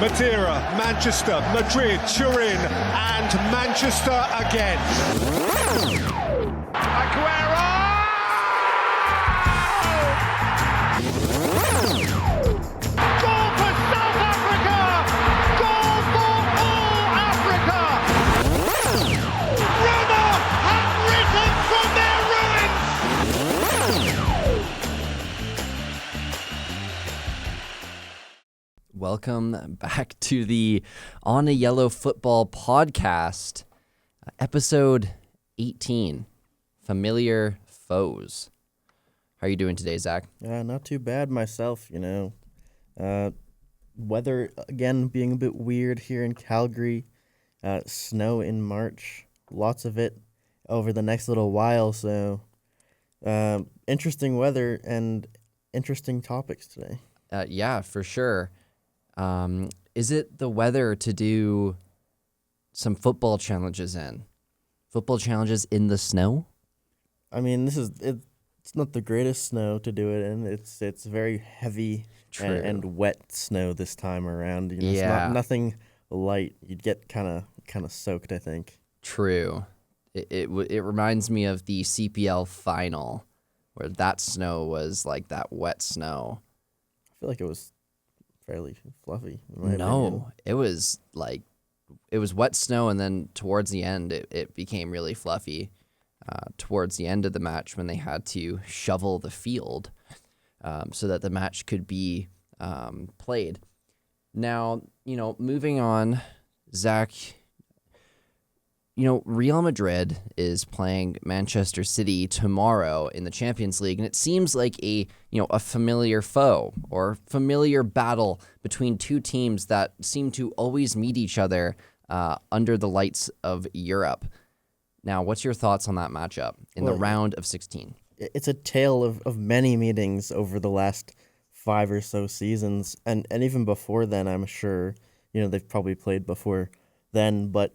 Madeira, Manchester, Madrid, Turin, and Manchester again. Aguero! Goal for South Africa! Goal for all Africa! Roma have risen from their ruins! Welcome back to the On a Yellow Football podcast, episode 18, Familiar Foes. How are you doing today, Zach? Not too bad myself, Weather, again, being a bit weird here in Calgary. Snow in March, lots of it over the next little while. So, interesting weather and interesting topics today. Yeah, for sure. Is it the weather to do some football challenges in? Football challenges in the snow? I mean, it's not the greatest snow to do it in. It's very heavy and wet snow this time around. It's not nothing light. You'd get kind of soaked, I think. True. It reminds me of the CPL final, where that snow was like that wet snow. I feel like it was fairly fluffy. In my opinion. It was wet snow, and then towards the end, it became really fluffy. Towards the end of the match, when they had to shovel the field so that the match could be played. Now, moving on, Zach, Real Madrid is playing Manchester City tomorrow in the Champions League, and it seems like a familiar foe or familiar battle between two teams that seem to always meet each other under the lights of Europe. Now, what's your thoughts on that matchup in the round of 16? It's a tale of many meetings over the last 5 or so seasons, and even before then, I'm sure, they've probably played before then, but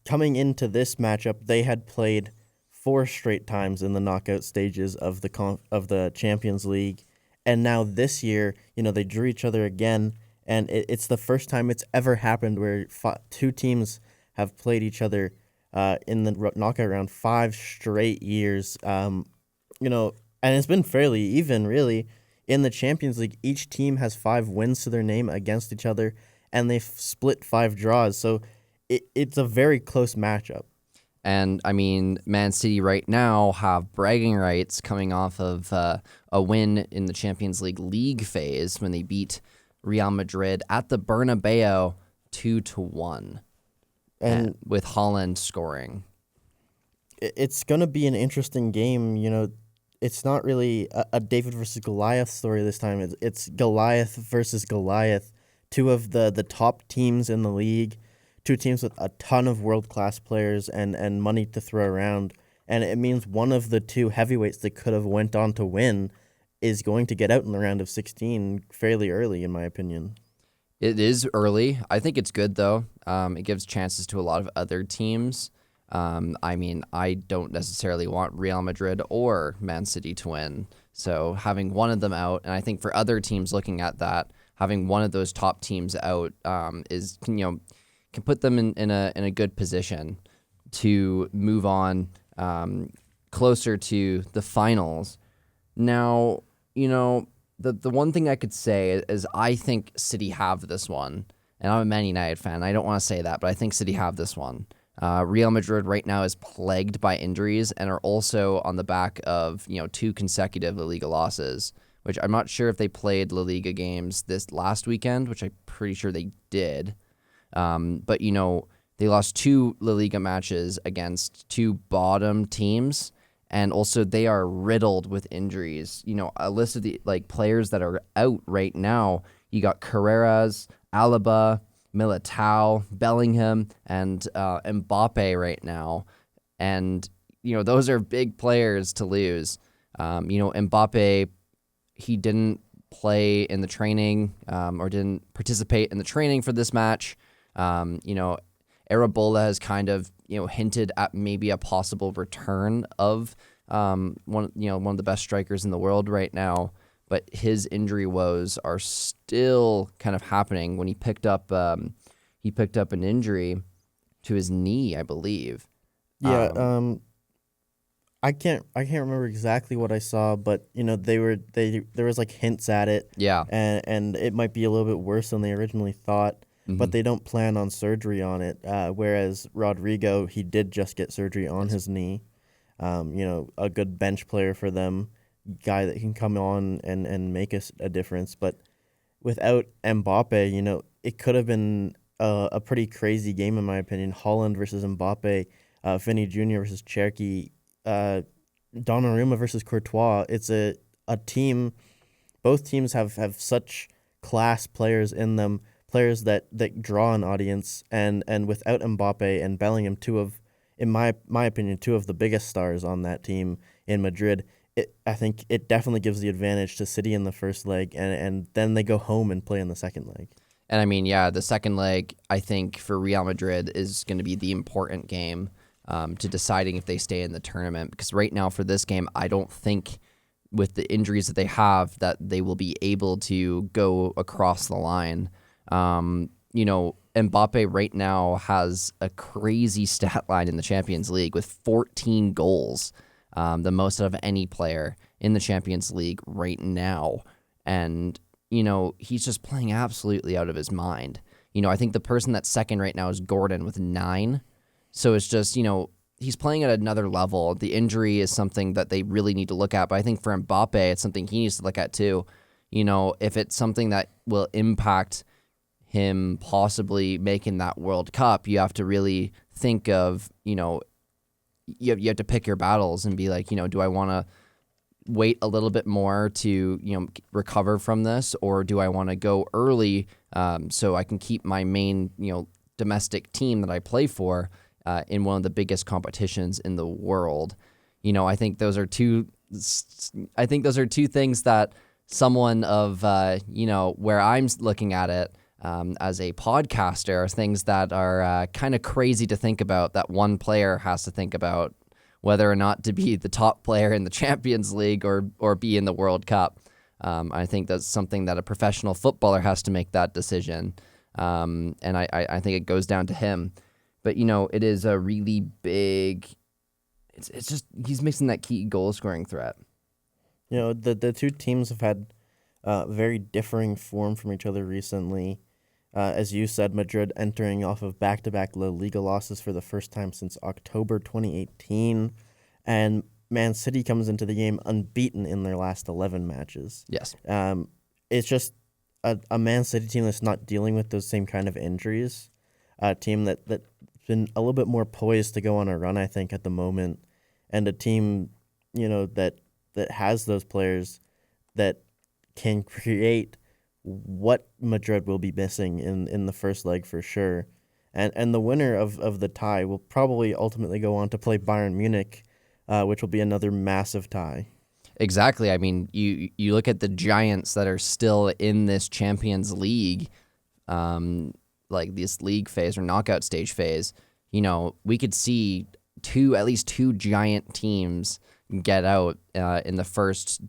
coming into this matchup, they had played 4 straight times in the knockout stages of the Champions League, and now this year, they drew each other again, and it's the first time it's ever happened where two teams have played each other in the knockout round 5 straight years. And it's been fairly even, really. In the Champions League, each team has 5 wins to their name against each other, and they've split 5 draws. So it's a very close matchup. And, I mean, Man City right now have bragging rights coming off of a win in the Champions League phase when they beat Real Madrid at the Bernabeu 2-1, and with Haaland scoring. It's going to be an interesting game. It's not really a David versus Goliath story this time. It's Goliath versus Goliath, 2 of the top teams in the league. 2 teams with a ton of world-class players and money to throw around. And it means one of the 2 heavyweights that could have went on to win is going to get out in the round of 16 fairly early, in my opinion. It is early. I think it's good, though. It gives chances to a lot of other teams. I don't necessarily want Real Madrid or Man City to win. So having one of them out, and I think for other teams looking at that, having one of those top teams out can put them in a good position to move on closer to the finals. Now, the one thing I could say is I think City have this one, and I'm a Man United fan. I don't want to say that, but I think City have this one. Real Madrid right now is plagued by injuries and are also on the back of 2 consecutive La Liga losses, which I'm not sure if they played La Liga games this last weekend, which I'm pretty sure they did. But they lost 2 La Liga matches against 2 bottom teams, and also they are riddled with injuries. A list of the players that are out right now. You got Carreras, Alaba, Militao, Bellingham, and Mbappe right now, and those are big players to lose. Mbappe, he didn't play in the training or didn't participate in the training for this match. Arabola has kind of hinted at maybe a possible return of one of the best strikers in the world right now. but his injury woes are still kind of happening. When he picked up an injury to his knee, I believe. Yeah, I can't remember exactly what I saw, but there was like hints at it. Yeah. And it might be a little bit worse than they originally thought, but they don't plan on surgery on it. Whereas Rodrigo, he did just get surgery on his knee. A good bench player for them, guy that can come on and make a difference. But without Mbappe, it could have been a pretty crazy game in my opinion. Holland versus Mbappe, Vinny Jr. versus Cherki, Donnarumma versus Courtois. It's a team. Both teams have such class players in them, players that draw an audience, and without Mbappe and Bellingham, in my opinion, two of the biggest stars on that team in Madrid, I think it definitely gives the advantage to City in the first leg, and then they go home and play in the second leg. And I mean, yeah, the second leg, I think, for Real Madrid is going to be the important game to deciding if they stay in the tournament. Because right now, for this game, I don't think with the injuries that they have that they will be able to go across the line. Mbappe right now has a crazy stat line in the Champions League with 14 goals, the most out of any player in the Champions League right now. And, he's just playing absolutely out of his mind. I think the person that's second right now is Gordon with 9. So it's just, he's playing at another level. The injury is something that they really need to look at. But I think for Mbappe, it's something he needs to look at too. If it's something that will impact him possibly making that World Cup, you have to really think of, you have to pick your battles and be like, do I want to wait a little bit more to, recover from this, or do I want to go early so I can keep my main, domestic team that I play for in one of the biggest competitions in the world? I think those are two things that someone of, where I'm looking at it, as a podcaster, are things that are kind of crazy to think about, that one player has to think about whether or not to be the top player in the Champions League or be in the World Cup. I think that's something that a professional footballer has to make that decision. And I think it goes down to him. But, it is a really big... It's just he's missing that key goal-scoring threat. The two teams have had very differing form from each other recently. As you said, Madrid entering off of back-to-back La Liga losses for the first time since October 2018. And Man City comes into the game unbeaten in their last 11 matches. Yes. It's just a Man City team that's not dealing with those same kind of injuries. A team that's been a little bit more poised to go on a run, I think, at the moment. And a team, that has those players that can create what Madrid will be missing in the first leg for sure. And the winner of the tie will probably ultimately go on to play Bayern Munich, which will be another massive tie. Exactly. I mean, you look at the giants that are still in this Champions League, like this league phase or knockout stage phase. We could see at least two giant teams get out in the first,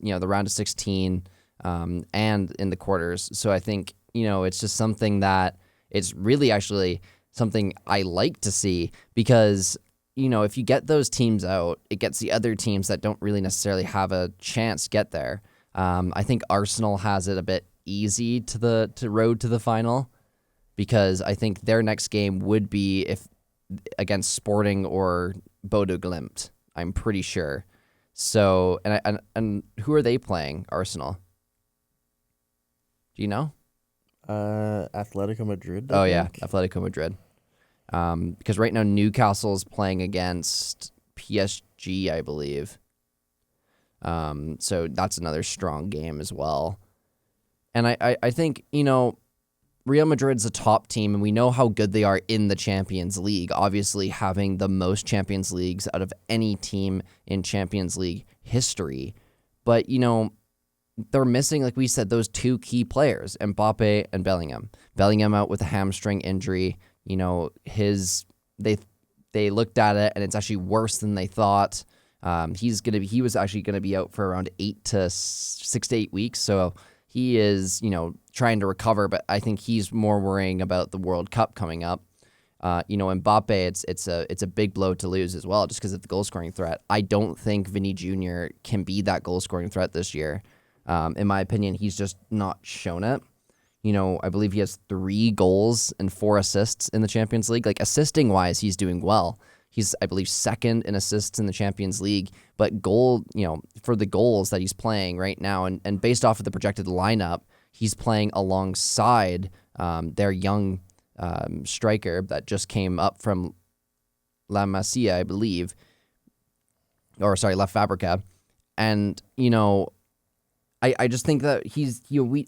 the round of 16 and in the quarters. So I think, it's just something that it's really actually something I like to see because, if you get those teams out, it gets the other teams that don't really necessarily have a chance get there. I think Arsenal has it a bit easy to road to the final because I think their next game would be against Sporting or Bodo Glimt, I'm pretty sure. So, and who are they playing, Arsenal? Do you know? Atletico Madrid. I think. Atletico Madrid. Because right now Newcastle's playing against PSG, I believe. So that's another strong game as well. And I think, Real Madrid's a top team, and we know how good they are in the Champions League, obviously having the most Champions Leagues out of any team in Champions League history. But, they're missing, like we said, those two key players, Mbappe and Bellingham. Bellingham out with a hamstring injury. They looked at it, and it's actually worse than they thought. He was actually gonna be out for around 6 to 8 weeks. So he is, trying to recover, but I think he's more worrying about the World Cup coming up. Mbappe, it's a big blow to lose as well, just because of the goal scoring threat. I don't think Vinny Jr. can be that goal scoring threat this year. In my opinion, he's just not shown it. I believe he has 3 goals and 4 assists in the Champions League. Like, assisting wise, he's doing well. He's, I believe, second in assists in the Champions League, but for the goals that he's playing right now, and based off of the projected lineup, he's playing alongside their young striker that just came up from La Masia, I believe, La Fabrica, and I just think that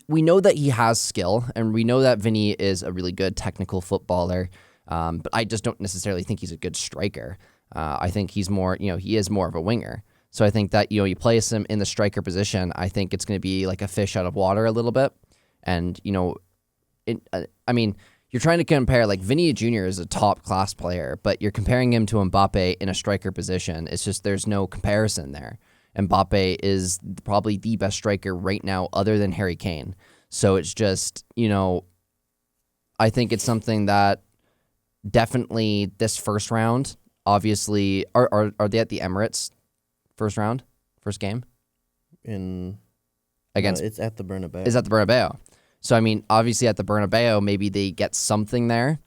we know that he has skill, and we know that Vinny is a really good technical footballer, but I just don't necessarily think he's a good striker. I think he's more, he is more of a winger. So I think that, you place him in the striker position, I think it's going to be like a fish out of water a little bit. And, you're trying to compare, like, Vinny Jr. is a top-class player, but you're comparing him to Mbappe in a striker position. It's just there's no comparison there. Mbappe is probably the best striker right now other than Harry Kane. So it's just, I think it's something that definitely this first round, obviously, are they at the Emirates first game? It's at the Bernabeu. Is at the Bernabeu. So, obviously at the Bernabeu, maybe they get something there.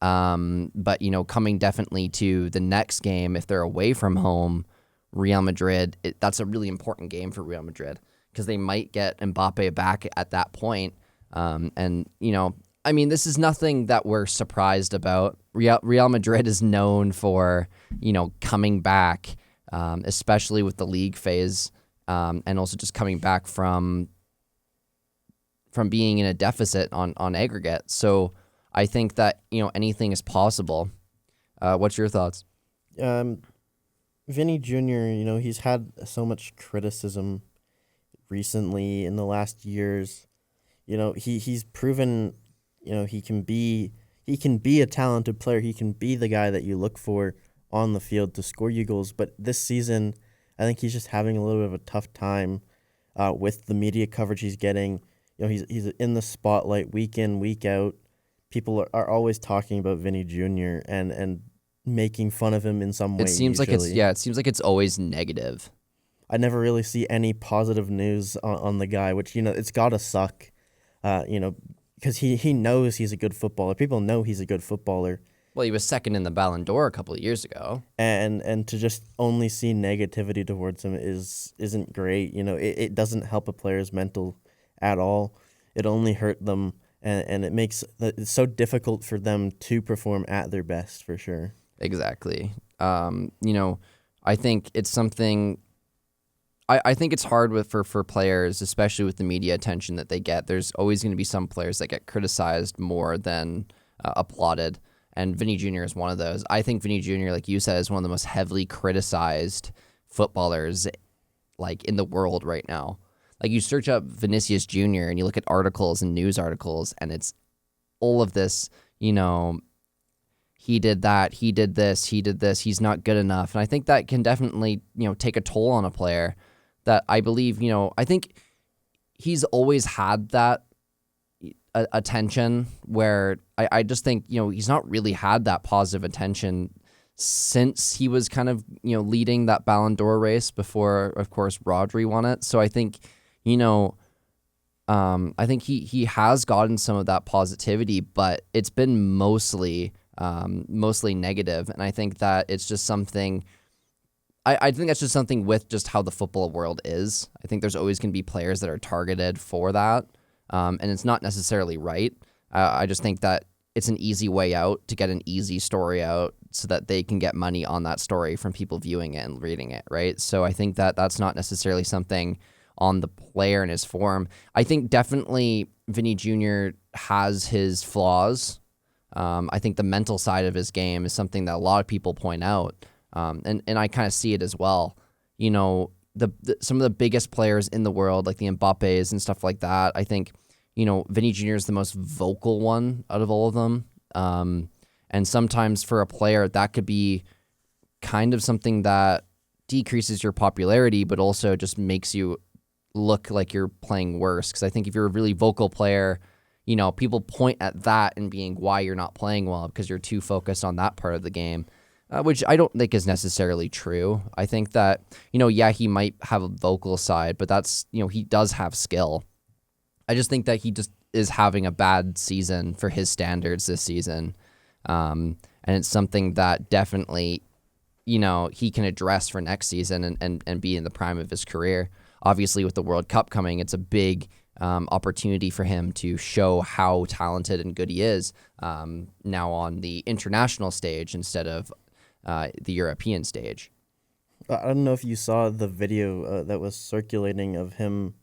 But, coming definitely to the next game, if they're away from home, Real Madrid, that's a really important game for Real Madrid because they might get Mbappe back at that point. This is nothing that we're surprised about. Real Madrid is known for, coming back, especially with the league phase, and also just coming back from being in a deficit on aggregate. So I think that, anything is possible. What's your thoughts? Vinny Jr., he's had so much criticism recently in the last years. He's proven, he can be a talented player. He can be the guy that you look for on the field to score you goals. But this season, I think he's just having a little bit of a tough time with the media coverage he's getting. He's in the spotlight week in, week out. People are always talking about Vinny Jr. and making fun of him in some way. It seems like it's always negative. I never really see any positive news on the guy, which, it's got to suck, because he knows he's a good footballer. People know he's a good footballer. Well, he was second in the Ballon d'Or a couple of years ago. And to just only see negativity towards him isn't great. It doesn't help a player's mental at all. It only hurt them, and it makes it's so difficult for them to perform at their best, for sure. Exactly. I think it's something. I think it's hard for players, especially with the media attention that they get. There's always going to be some players that get criticized more than applauded, and Vinny Jr. is one of those. I think Vinny Jr., like you said, is one of the most heavily criticized footballers, like, in the world right now. Like, you search up Vinicius Jr. and you look at articles and news articles, and it's all of this, he did that, he did this, he's not good enough. And I think that can definitely, take a toll on a player that I believe, I think he's always had that attention where I just think, he's not really had that positive attention since he was kind of, leading that Ballon d'Or race before, of course, Rodri won it. So I think, I think he has gotten some of that positivity, but it's been mostly negative. And I think that it's just something, I think that's just something with just how the football world is. I think there's always going to be players that are targeted for that. And it's not necessarily right. I just think that it's an easy way out to get an easy story out so that they can get money on that story from people viewing it and reading it, right? So I think that that's not necessarily something on the player and his form. I think definitely Vinny Jr. has his flaws. I think the mental side of his game is something that a lot of people point out, and I kind of see it as well. Some of the biggest players in the world, like the Mbappes and stuff like that, I think, Vinny Jr. is the most vocal one out of all of them. And sometimes for a player, that could be kind of something that decreases your popularity, but also just makes you look like you're playing worse. Because I think if you're a really vocal player, people point at that and being why you're not playing well because you're too focused on that part of the game, which I don't think is necessarily true. I think that, he might have a vocal side, but that's, he does have skill. I just think that he just is having a bad season for his standards this season. And it's something that definitely, he can address for next season and be in the prime of his career. Obviously, with the World Cup coming, it's a big opportunity for him to show how talented and good he is now on the international stage instead of the European stage. I don't know if you saw the video that was circulating of him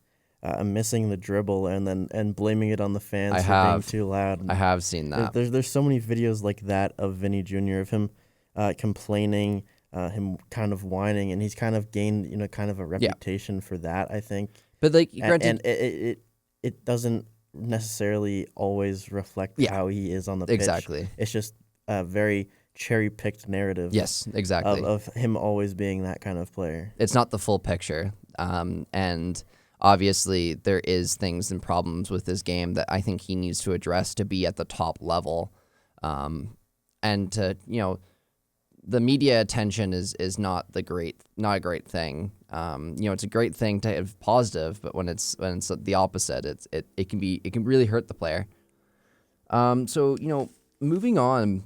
missing the dribble and blaming it on the fans for being too loud. I have seen that. There's so many videos like that of Vinny Jr. of him complaining, him kind of whining, and he's kind of gained kind of a reputation for that, I think. But granted, and it doesn't necessarily always reflect how he is on the pitch. Exactly. It's just a very cherry-picked narrative. Yes, exactly. Of him always being that kind of player. It's not the full picture. And obviously there is things and problems with this game that I think he needs to address to be at the top level. And to, the media attention is not a great thing. It's a great thing to have positive, but when it's the opposite, it can really hurt the player. So moving on,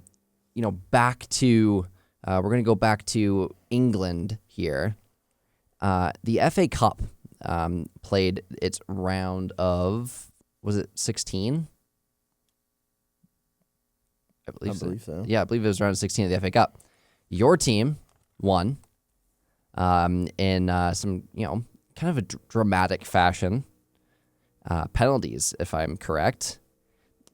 back to we're going to go back to England here. The FA Cup played its round of, was it 16? I believe so. Yeah, I believe it was round 16 of the FA Cup. Your team won in some, kind of a dramatic fashion. Penalties, if I'm correct.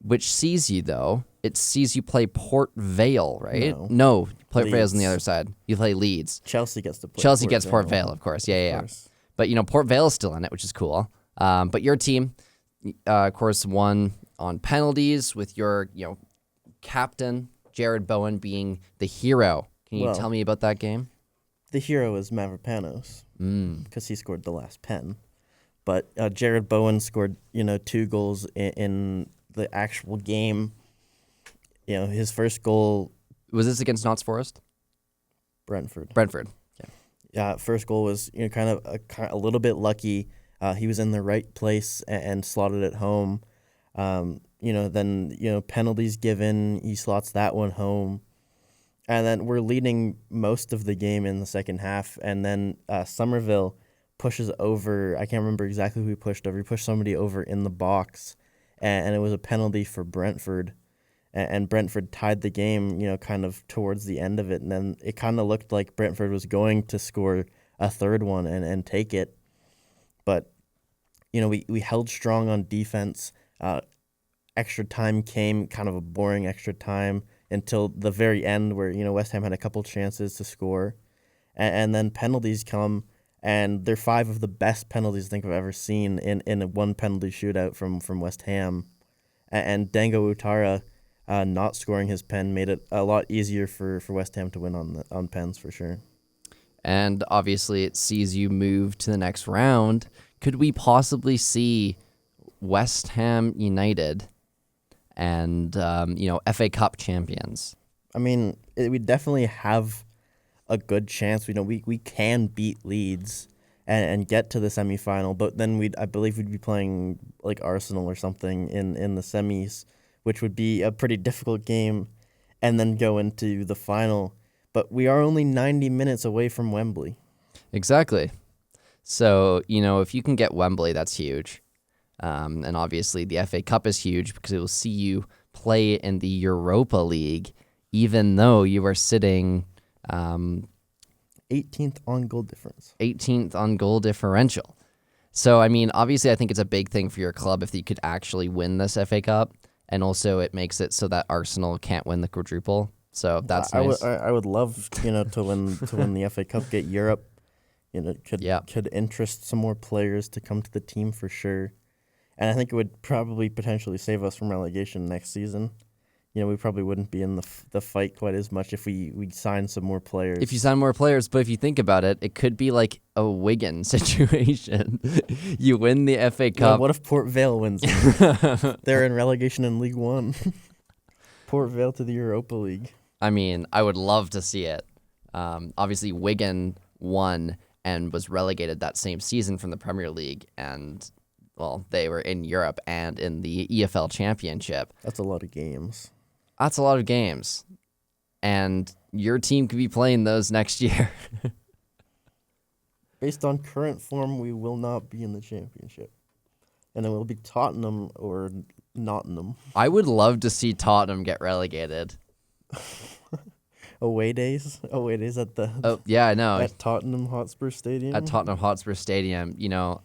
Which sees you, though, it sees you play Port Vale, right? No, Port Vale's on the other side. You play Leeds. Chelsea gets to play Chelsea gets Port Vale, of course. Yeah. But, Port Vale is still in it, which is cool. But your team, of course, won on penalties with your, captain, Jared Bowen, being the hero. Can you tell me about that game? The hero is Mavropanos because he scored the last pen. But Jared Bowen scored, 2 goals in the actual game. His first goal... Was this against Notts Forest? Brentford. Yeah. First goal was kind of a little bit lucky. He was in the right place and slotted it home. Then penalties given, he slots that one home. And then we're leading most of the game in the second half. And then Somerville pushes over. I can't remember exactly who he pushed over. He pushed somebody over in the box. And it was a penalty for Brentford. And Brentford tied the game, kind of towards the end of it. And then it kind of looked like Brentford was going to score a third one and take it. But, we held strong on defense. Extra time came, kind of a boring extra time, until the very end where, West Ham had a couple chances to score. And then penalties come, and they're 5 of the best penalties I think I've ever seen in a one penalty shootout from West Ham. And Dango Utara not scoring his pen made it a lot easier for West Ham to win on pens for sure. And obviously it sees you move to the next round. Could we possibly see West Ham United and, FA Cup champions? I mean, we definitely have a good chance. We can beat Leeds and get to the semifinal, but then I believe we'd be playing like Arsenal or something in the semis, which would be a pretty difficult game, and then go into the final. But we are only 90 minutes away from Wembley. Exactly. So, if you can get Wembley, that's huge. And obviously the FA Cup is huge because it will see you play in the Europa League, even though you are sitting 18th on goal difference. 18th on goal differential. So, obviously I think it's a big thing for your club if you could actually win this FA Cup. And also it makes it so that Arsenal can't win the quadruple. So that's nice. I would love, to win the FA Cup, get Europe. Could interest some more players to come to the team for sure. And I think it would probably potentially save us from relegation next season. we probably wouldn't be in the fight quite as much if we signed some more players. If you sign more players, but if you think about it, it could be like a Wigan situation. You win the FA Well, Cup. what if Port Vale wins it? They're in relegation in League One. Port Vale to the Europa League. I mean, I would love to see it. Obviously, Wigan won and was relegated that same season from the Premier League, and well, they were in Europe and in the EFL Championship. That's a lot of games. That's a lot of games, and your team could be playing those next year. Based on current form, we will not be in the championship. And it will be Tottenham or Nottingham. I would love to see Tottenham get relegated. Away days at the Oh, yeah, I know. at Tottenham Hotspur Stadium. At Tottenham Hotspur Stadium, you're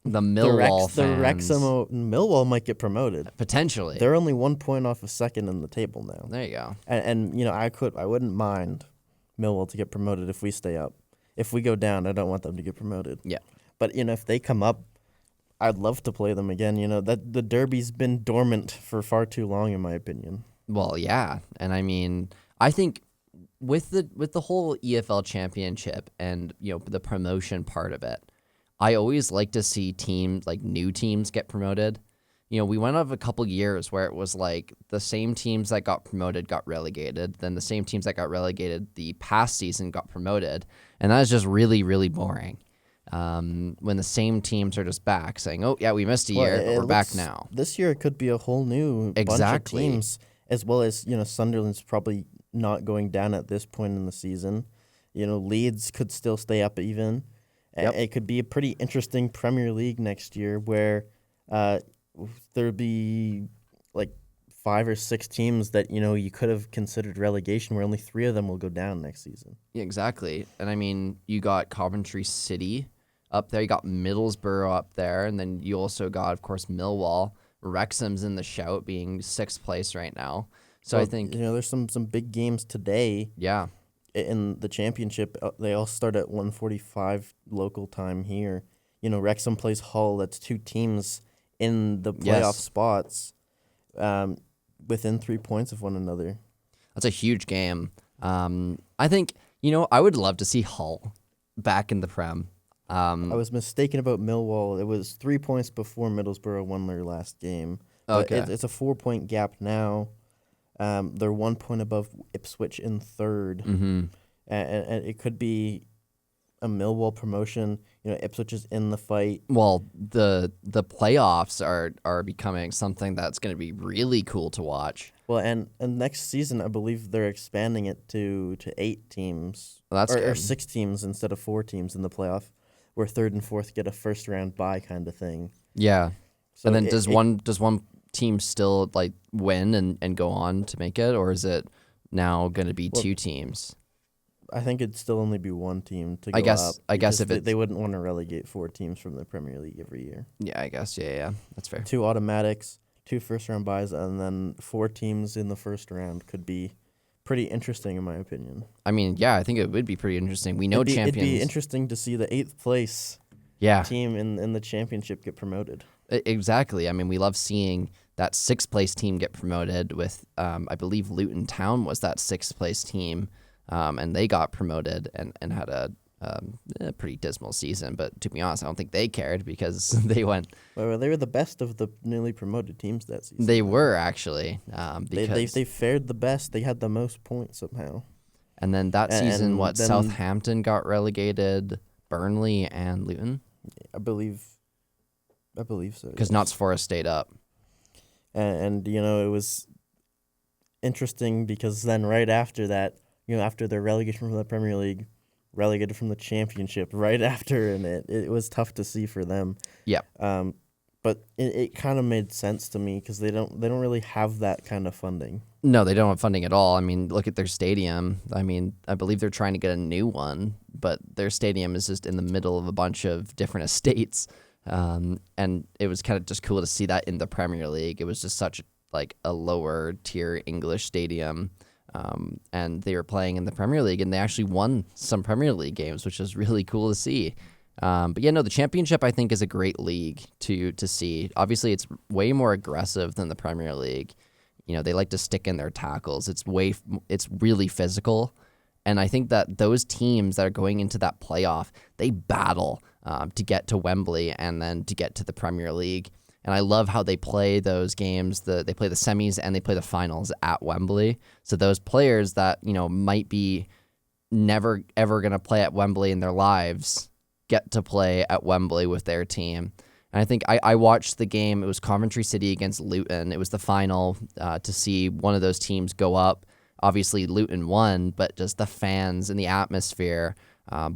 the Millwall the fans. Millwall might get promoted. Potentially. They're only 1 point off a second in the table now. There you go. And I wouldn't mind Millwall to get promoted if we stay up. If we go down, I don't want them to get promoted. Yeah. But if they come up, I'd love to play them again. That the derby's been dormant for far too long, in my opinion. Well, yeah, and I mean, I think with the whole EFL Championship and the promotion part of it, I always like to see new teams get promoted. We went off a couple years where it was like the same teams that got promoted got relegated, then the same teams that got relegated the past season got promoted, and that is just really, really boring. When the same teams are just back saying, "Oh yeah, we missed a year, but we're back now." This year it could be a whole new bunch of teams, as well as Sunderland's probably not going down at this point in the season. Leeds could still stay up even. Yep. It could be a pretty interesting Premier League next year where there'd be like 5 or 6 teams that you could have considered relegation, where only 3 of them will go down next season. Yeah, exactly. And I mean, you got Coventry City up there, you got Middlesbrough up there, and then you also got, of course, Millwall. Wrexham's in the shout, being 6th place right now. So I think there's some big games today. Yeah. In the championship, they all start at 1:45 local time here. Wrexham plays Hull. That's 2 teams in the playoff spots, within 3 points of one another. That's a huge game. I think I would love to see Hull back in the Prem. I was mistaken about Millwall. It was 3 points before Middlesbrough won their last game. Okay. It's a 4-point gap now. They're 1 point above Ipswich in 3rd. Mm-hmm. And it could be a Millwall promotion. Ipswich is in the fight. Well, the playoffs are becoming something that's going to be really cool to watch. Well, and next season, I believe they're expanding it to 8 teams. Well, that's or good. 6 teams instead of 4 teams in the playoff, where 3rd and 4th get a first round bye kind of thing. Yeah. So And then does one team still win and go on to make it, or is it now going to be 2 teams? I think it'd still only be 1 team to go I up. guess if they wouldn't want to relegate 4 teams from the Premier League every year. Yeah, I guess. Yeah, that's fair. 2 automatics, 2 first round byes, and then 4 teams in the first round could be pretty interesting in my opinion. I mean, yeah, I think it would be pretty interesting. We know champions. It'd be interesting to see the 8th place team in the championship get promoted. Exactly. I mean, we love seeing that 6th place team get promoted with, I believe Luton Town was that 6th place team, and they got promoted and had a pretty dismal season. But to be honest, I don't think they cared because they went. Well, they were the best of the newly promoted teams that season. They were actually. Because they fared the best. They had the most points somehow. And then that season, then Southampton got relegated, Burnley and Luton? I believe so. Because Notts Forest stayed up. And it was interesting because then right after that, after their relegation from the Premier League, relegated from the Championship right after, and it was tough to see for them. Yeah. But it kind of made sense to me because they don't really have that kind of funding. No, they don't have funding at all. I mean, look at their stadium. I mean, I believe they're trying to get a new one, but their stadium is just in the middle of a bunch of different estates. And it was kind of just cool to see that in the Premier League. It was just such a lower tier English stadium. And they were playing in the Premier League, and they actually won some Premier League games, which is really cool to see. But yeah, no, the Championship I think is a great league to see. Obviously, it's way more aggressive than the Premier League. they like to stick in their tackles. It's really physical. And I think that those teams that are going into that playoff, they battle to get to Wembley and then to get to the Premier League. And I love how they play those games. They play the semis and they play the finals at Wembley. So those players that, might be never, ever going to play at Wembley in their lives get to play at Wembley with their team. And I think I watched the game. It was Coventry City against Luton. It was the final to see one of those teams go up. Obviously, Luton won, but just the fans and the atmosphere,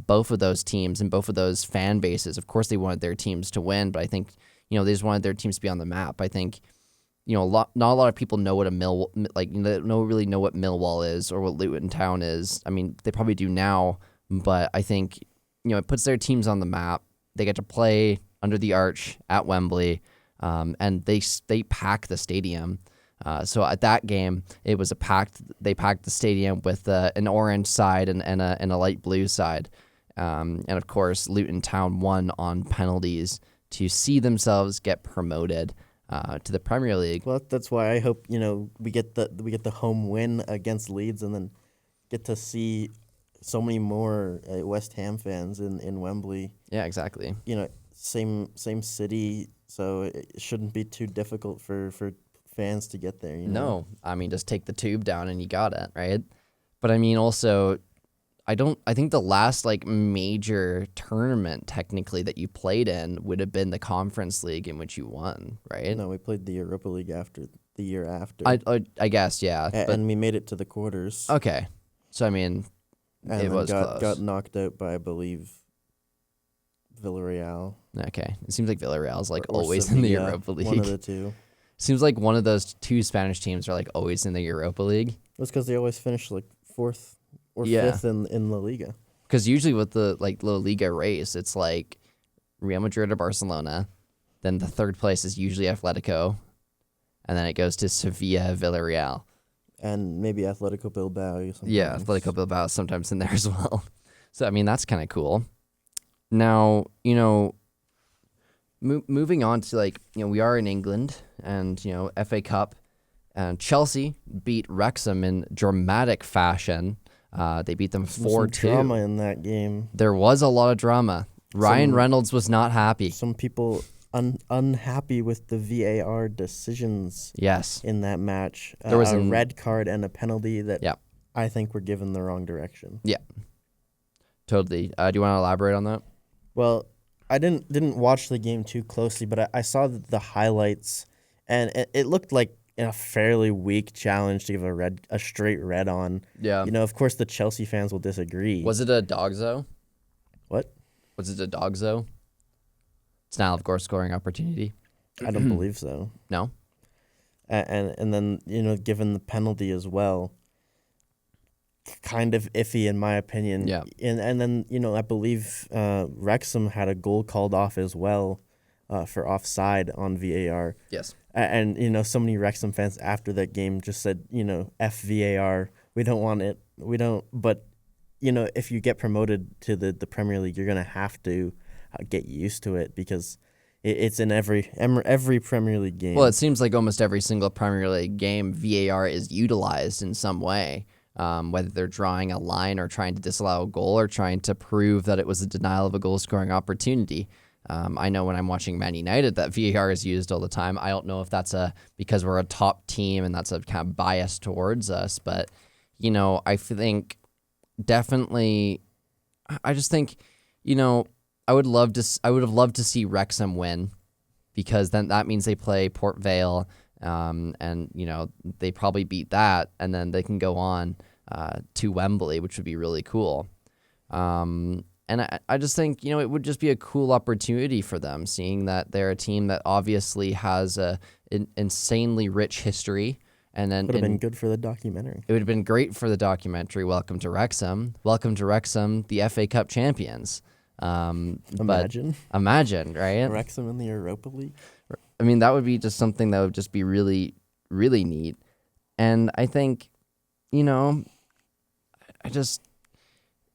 both of those teams and both of those fan bases, of course, they wanted their teams to win, but I think, they just wanted their teams to be on the map. I think, not a lot of people know what they don't really know what Millwall is or what Luton Town is. I mean, they probably do now, but I think, it puts their teams on the map. They get to play under the arch at Wembley, and they pack the stadium. So at that game, it was they packed the stadium with an orange side and a light blue side. And of course, Luton Town won on penalties to see themselves get promoted to the Premier League. Well, that's why I hope we get the home win against Leeds, and then get to see so many more West Ham fans in Wembley. Yeah, exactly. Same city, so it shouldn't be too difficult for fans to get there. No, I mean, just take the tube down and you got it, right? But I mean, also, I think the last major tournament technically that you played in would have been the Conference League in which you won, right? No, we played the Europa League the year after. I guess, yeah. And we made it to the quarters. Okay. So, I mean, and it was close. Got knocked out by, I believe, Villarreal. Okay. It seems like Villarreal's or always Sevilla, in the Europa League. One of the two. Seems like one of those two Spanish teams are always in the Europa League. That's because they always finish fourth or fifth in La Liga. Because usually with the La Liga race, it's Real Madrid or Barcelona, then the third place is usually Atletico, and then it goes to Sevilla, Villarreal. And maybe Atletico Bilbao. Sometimes. Yeah, Atletico Bilbao is sometimes in there as well. So, I mean, that's kind of cool. Now, moving on to, we are in England, and, FA Cup, and Chelsea beat Wrexham in dramatic fashion. They beat them 4-2. Some drama in that game. There was a lot of drama. Ryan Reynolds was not happy. Some people unhappy with the VAR decisions. Yes. In that match, there was a red card and a penalty that yeah. I think were given the wrong direction. Yeah, totally. Do you want to elaborate on that? Well, I didn't watch the game too closely, but I saw the highlights, and it looked like a fairly weak challenge to give a straight red on. Yeah. Of course, the Chelsea fans will disagree. Was it a dogzo? What? Was it a dogzo? It's now, of course, scoring opportunity. I don't believe so. No? And then, given the penalty as well, kind of iffy in my opinion. Yeah. And then, I believe Wrexham had a goal called off as well for offside on VAR. Yes. And, so many Wrexham fans after that game just said, F VAR, we don't want it. We don't. But, if you get promoted to the Premier League, you're going to have to get used to it because it's in every Premier League game. Well, it seems like almost every single Premier League game, VAR is utilized in some way, whether they're drawing a line or trying to disallow a goal or trying to prove that it was a denial of a goal-scoring opportunity. I know when I'm watching Man United that VAR is used all the time. I don't know if that's because we're a top team and that's a kind of bias towards us, but, I think definitely, I just think, I would have loved to see Wrexham win because then that means they play Port Vale, and they probably beat that, and then they can go on to Wembley, which would be really cool. And I just think it would just be a cool opportunity for them, seeing that they're a team that obviously has an insanely rich history. And then would have been good for the documentary. It would have been great for the documentary. Welcome to Wrexham, the FA Cup champions. Imagine, right? Wrexham in the Europa League. I mean, that would be just something that would just be really, really neat. And I think,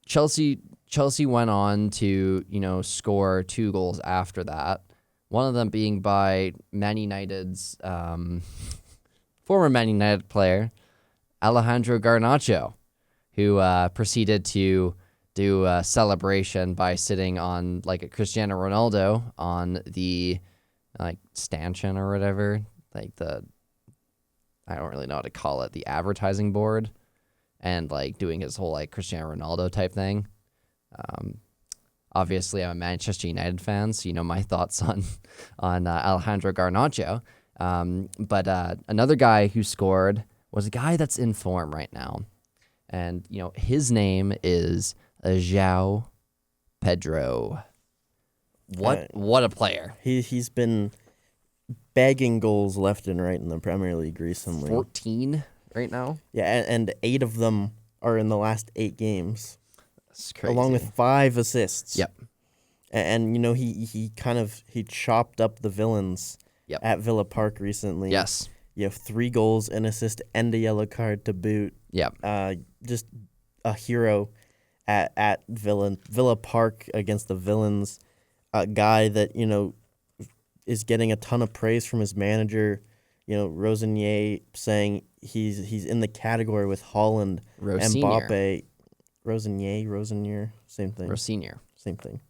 Chelsea went on to, score 2 goals after that. One of them being by Man United's former Man United player, Alejandro Garnacho, who proceeded to do a celebration by sitting on like a Cristiano Ronaldo on the stanchion or whatever, like I don't really know how to call it, the advertising board, and like doing his whole like Cristiano Ronaldo type thing. Obviously, I'm a Manchester United fan, so you know my thoughts on Alejandro Garnacho. But another guy who scored was a guy that's in form right now, and you know his name is João Pedro. What a player! He's been bagging goals left and right in the Premier League recently. 14 right now. Yeah, and 8 of them are in the last 8 games. That's crazy. Along with 5 assists. Yep. And you know he chopped up the villains at Villa Park recently. Yes. You have 3 goals, an assist, and a yellow card to boot. Yep. Just a hero at Villa Park against the villains. A guy that, you know, is getting a ton of praise from his manager. You know, Rosenier saying he's in the category with Holland, Mbappe. Rosenier, same thing. Rosenior. Same thing.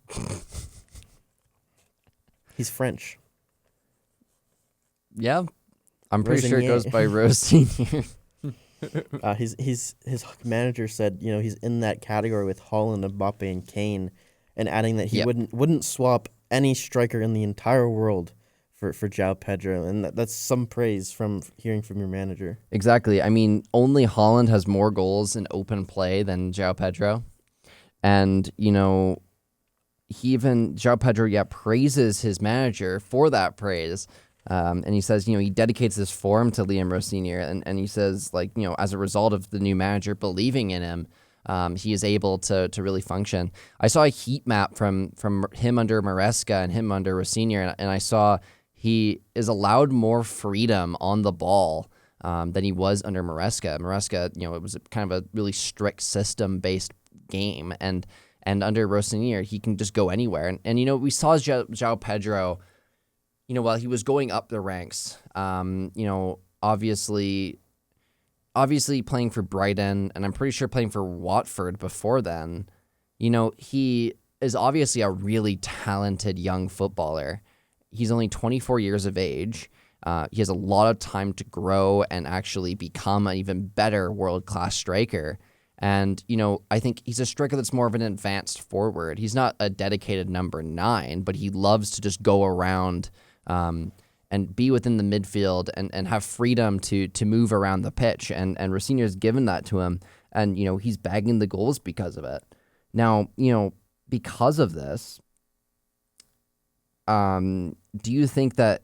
He's French. Yeah. I'm pretty sure it goes by Rosenior. His manager said, you know, he's in that category with Holland, Mbappe, and Kane, and adding that he wouldn't swap any striker in the entire world for João Pedro, and that's some praise from hearing from your manager. Exactly. I mean, only Holland has more goals in open play than João Pedro, and you know, João Pedro praises his manager for that praise. And he says, you know, he dedicates his form to Liam Rosenior, and he says, like, you know, as a result of the new manager believing in him, he is able to really function. I saw a heat map from him under Maresca and him under Rosenior, and I saw he is allowed more freedom on the ball than he was under Maresca. Maresca, you know, it was kind of a really strict system-based game, and under Rosenior, he can just go anywhere. And you know, we saw João Pedro, you know, while he was going up the ranks, you know, obviously playing for Brighton, and I'm pretty sure playing for Watford before then, you know, he is obviously a really talented young footballer. He's only 24 years of age. He has a lot of time to grow and actually become an even better world-class striker. And, you know, I think he's a striker that's more of an advanced forward. He's not a dedicated number 9, but he loves to just go around and be within the midfield and have freedom to move around the pitch. And Rosenior's given that to him. And, you know, he's bagging the goals because of it. Now, you know, because of this, do you think that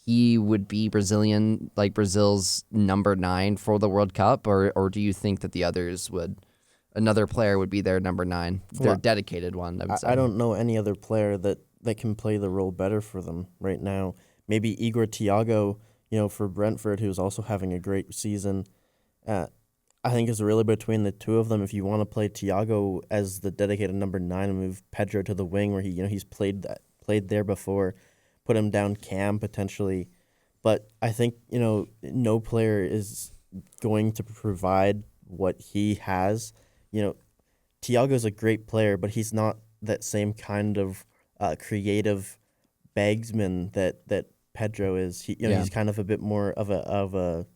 he would be Brazil's number 9 for the World Cup? Or do you think that another player would be their number 9, their dedicated one, I would say? I don't know any other player that can play the role better for them right now. Maybe Igor Thiago, you know, for Brentford, who's also having a great season. I think it's really between the two of them. If you want to play Thiago as the dedicated number 9 and move Pedro to the wing, where he's played there before, put him down cam potentially. But I think, you know, no player is going to provide what he has. You know, Thiago's a great player, but he's not that same kind of creative bagsman that Pedro is. He's kind of a bit more of a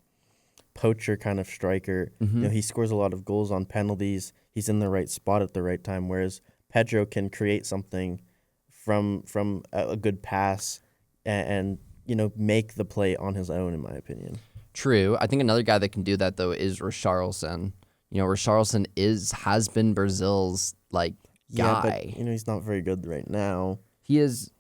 poacher kind of striker. Mm-hmm. You know, he scores a lot of goals on penalties. He's in the right spot at the right time, whereas Pedro can create something from a good pass and you know, make the play on his own, in my opinion. True. I think another guy that can do that though is Richarlison. You know, Richarlison has been Brazil's guy. Yeah, but you know, he's not very good right now. He is.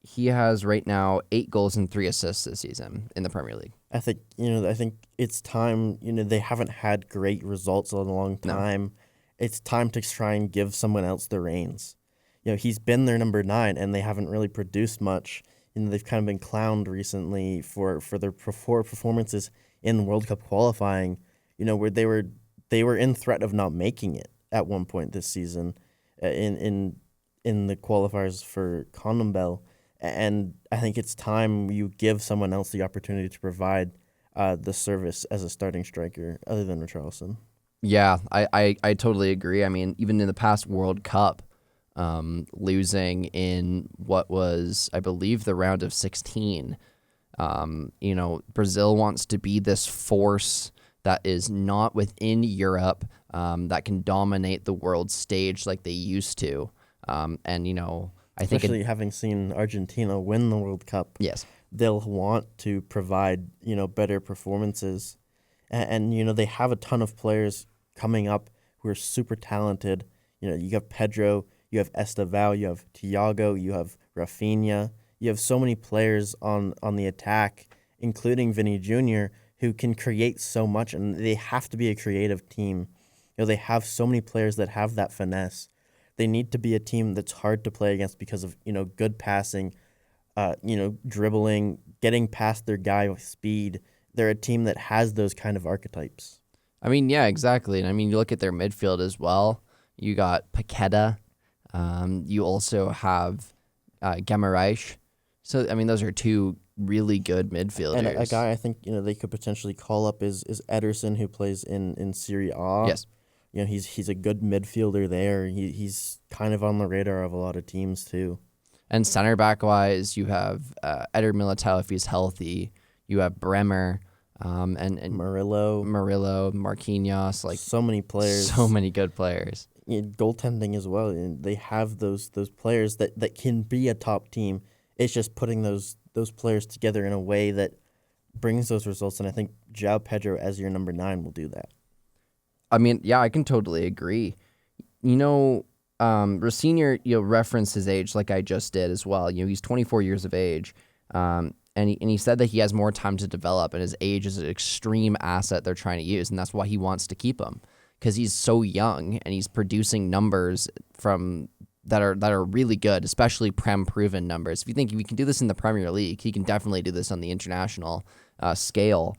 He has right now 8 goals and 3 assists this season in the Premier League. I think it's time. You know, they haven't had great results in a long time. No. It's time to try and give someone else the reins. You know, he's been their number 9, and they haven't really produced much. You know, they've kind of been clowned recently for their poor performances in World Cup qualifying. You know, where they were in threat of not making it at one point this season, in the qualifiers for CONMEBOL. And I think it's time you give someone else the opportunity to provide the service as a starting striker other than Richarlison. Yeah, I totally agree. I mean, even in the past World Cup, losing in what was, I believe, the round of 16, Brazil wants to be this force that is not within Europe, that can dominate the world stage like they used to. I think Especially having seen Argentina win the World Cup, yes. they'll want to provide, better performances. And they have a ton of players coming up who are super talented. You have Pedro, you have Estevao, you have Thiago, you have Rafinha. You have so many players on the attack, including Vinny Jr., who can create so much, and they have to be a creative team. They have so many players that have that finesse. They need to be a team that's hard to play against because of, good passing, dribbling, getting past their guy with speed. They're a team that has those kind of archetypes. I mean, yeah, exactly. And I mean, you look at their midfield as well. You got Paqueta. You also have Guimaraes. So, I mean, those are two really good midfielders. And a guy I think, they could potentially call up is Ederson, who plays in Serie A. Yes. He's a good midfielder there. He's kind of on the radar of a lot of teams too. And center back wise, you have Eder Militao if he's healthy. You have Bremer, and Murillo, Marquinhos, like so many players, so many good players. Goaltending as well. And they have those players that can be a top team. It's just putting those players together in a way that brings those results. And I think João Pedro as your number 9 will do that. I mean, yeah, I can totally agree. Rossinier, referenced his age like I just did as well. He's 24 years of age, and he said that he has more time to develop, and his age is an extreme asset they're trying to use, and that's why he wants to keep him, because he's so young and he's producing numbers that are really good, especially proven numbers. If you think we can do this in the Premier League, he can definitely do this on the international scale.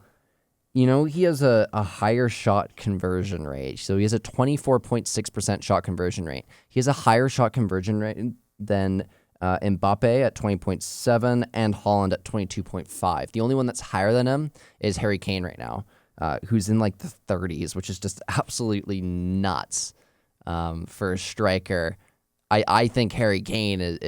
He has a higher shot conversion rate. So he has a 24.6% shot conversion rate. He has a higher shot conversion rate than Mbappe at 20.7 and Haaland at 22.5. The only one that's higher than him is Harry Kane right now, who's in like the 30s, which is just absolutely nuts for a striker. I think Harry Kane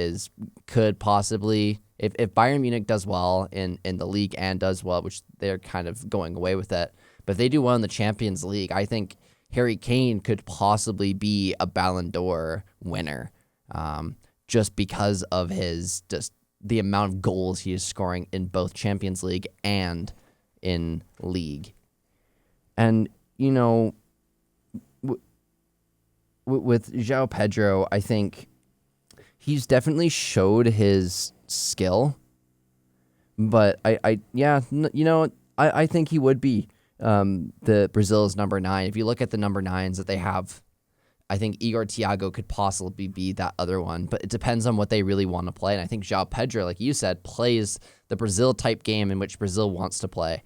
could possibly, if Bayern Munich does well in the league and does well, which they're kind of going away with it, but if they do well in the Champions League, I think Harry Kane could possibly be a Ballon d'Or winner, just because of the amount of goals he is scoring in both Champions League and in league. And, with João Pedro, I think he's definitely showed his skill, but I think he would be the Brazil's number 9. If you look at the number 9s that they have, I think Igor Thiago could possibly be that other one, but it depends on what they really want to play. And I think João Pedro, like you said, plays the Brazil type game in which Brazil wants to play.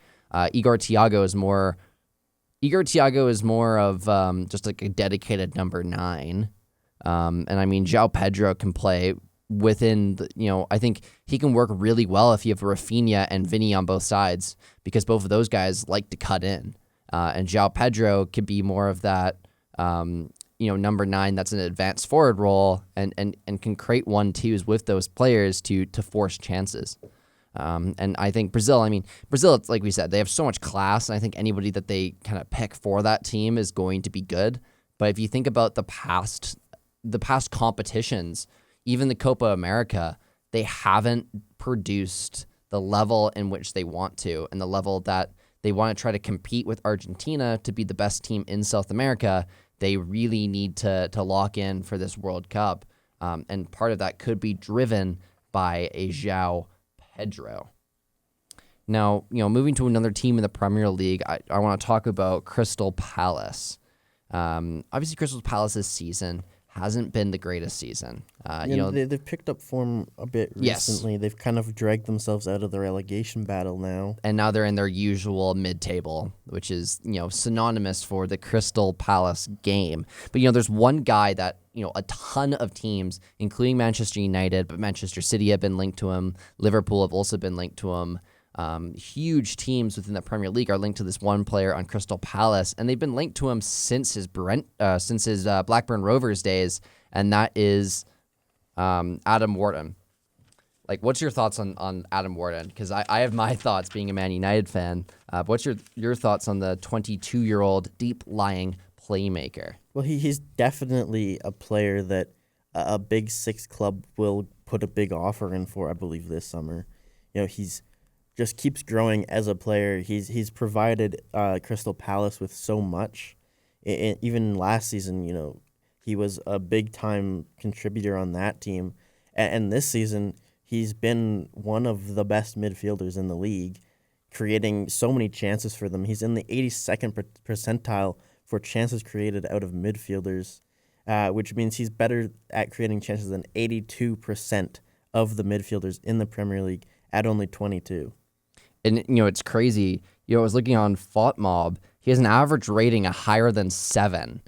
Igor Thiago is more of just like a dedicated number 9. And I mean, João Pedro can play within I think he can work really well if you have Rafinha and Vinny on both sides, because both of those guys like to cut in. And João Pedro could be more of that, number 9 that's an advanced forward role and can create 1-2s with those players to force chances. And I think Brazil, it's like we said, they have so much class, and I think anybody that they kind of pick for that team is going to be good. But if you think about the past competitions, even the Copa America, they haven't produced the level in which they want to, and the level that they want to try to compete with Argentina to be the best team in South America. They really need to lock in for this World Cup. And part of that could be driven by a João Pedro. Now, moving to another team in the Premier League, I want to talk about Crystal Palace. Obviously, Crystal Palace's season hasn't been the greatest season. They've picked up form a bit Yes. recently. They've kind of dragged themselves out of the relegation battle now. And now they're in their usual mid-table, which is, synonymous for the Crystal Palace game. But, there's one guy that, a ton of teams, including Manchester United, but Manchester City have been linked to him. Liverpool have also been linked to him. Huge teams within the Premier League are linked to this one player on Crystal Palace, and they've been linked to him since his Blackburn Rovers days, and that is Adam Wharton. Like, what's your thoughts on Adam Wharton? Because I have my thoughts being a Man United fan. What's your thoughts on the 22-year-old deep-lying playmaker? Well, he's definitely a player that a Big Six club will put a big offer in for, I believe, this summer. He's just keeps growing as a player. He's provided Crystal Palace with so much. Even last season, he was a big-time contributor on that team. And this season, he's been one of the best midfielders in the league, creating so many chances for them. He's in the 82nd percentile for chances created out of midfielders, which means he's better at creating chances than 82% of the midfielders in the Premier League at only 22. And, it's crazy. I was looking on FOTMob. He has an average rating higher than 7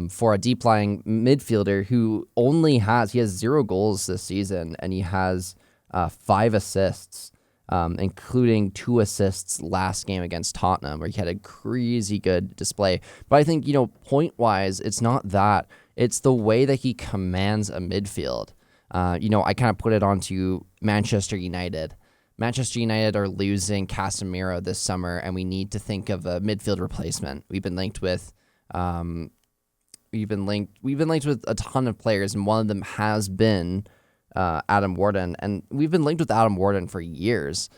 for a deep-lying midfielder who he has 0 goals this season, and he has 5 assists, including 2 assists last game against Tottenham, where he had a crazy good display. But I think, point-wise, it's not that. It's the way that he commands a midfield. I kind of put it onto Manchester United. Manchester United are losing Casemiro this summer, and we need to think of a midfield replacement. We've been linked with a ton of players, and one of them has been Adam Wharton, and we've been linked with Adam Wharton for years.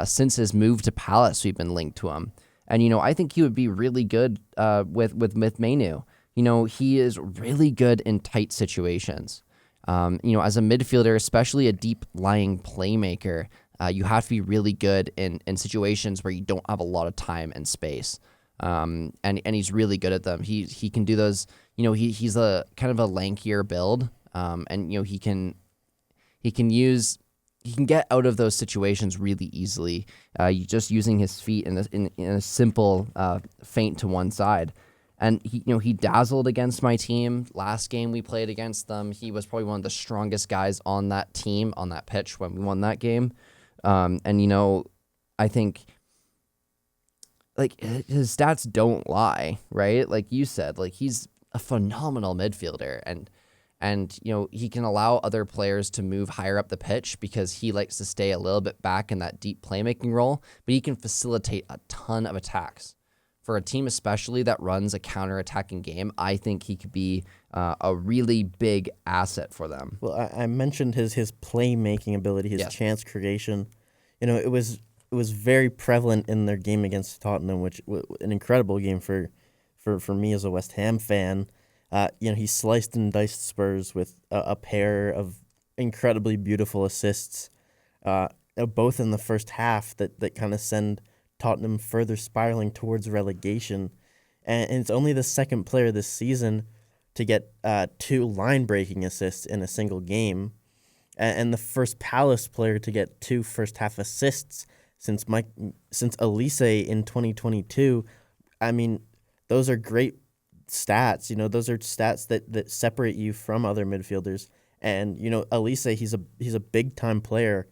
Since his move to Palace, we've been linked to him, and I think he would be really good with Manu. He is really good in tight situations. As a midfielder, especially a deep-lying playmaker. You have to be really good in situations where you don't have a lot of time and space, and he's really good at them. He can do those. He's a kind of a lankier build, and he can get out of those situations really easily. Just using his feet in a simple feint to one side. And he dazzled against my team. Last game we played against them, he was probably one of the strongest guys on that team, on that pitch when we won that game. I think his stats don't lie, right? Like you said, he's a phenomenal midfielder, and he can allow other players to move higher up the pitch because he likes to stay a little bit back in that deep playmaking role, but he can facilitate a ton of attacks. For a team especially that runs a counter-attacking game, I think he could be a really big asset for them. Well, I mentioned his playmaking ability, his chance creation. It was very prevalent in their game against Tottenham, which was an incredible game for me as a West Ham fan. He sliced and diced Spurs with a pair of incredibly beautiful assists, both in the first half that kind of send Tottenham further spiraling towards relegation. And it's only the second player this season to get 2 line-breaking assists in a single game, and the first Palace player to get 2 first-half assists since Elise in 2022. I mean, those are great stats. Those are stats that separate you from other midfielders. And Elise, he's a big-time player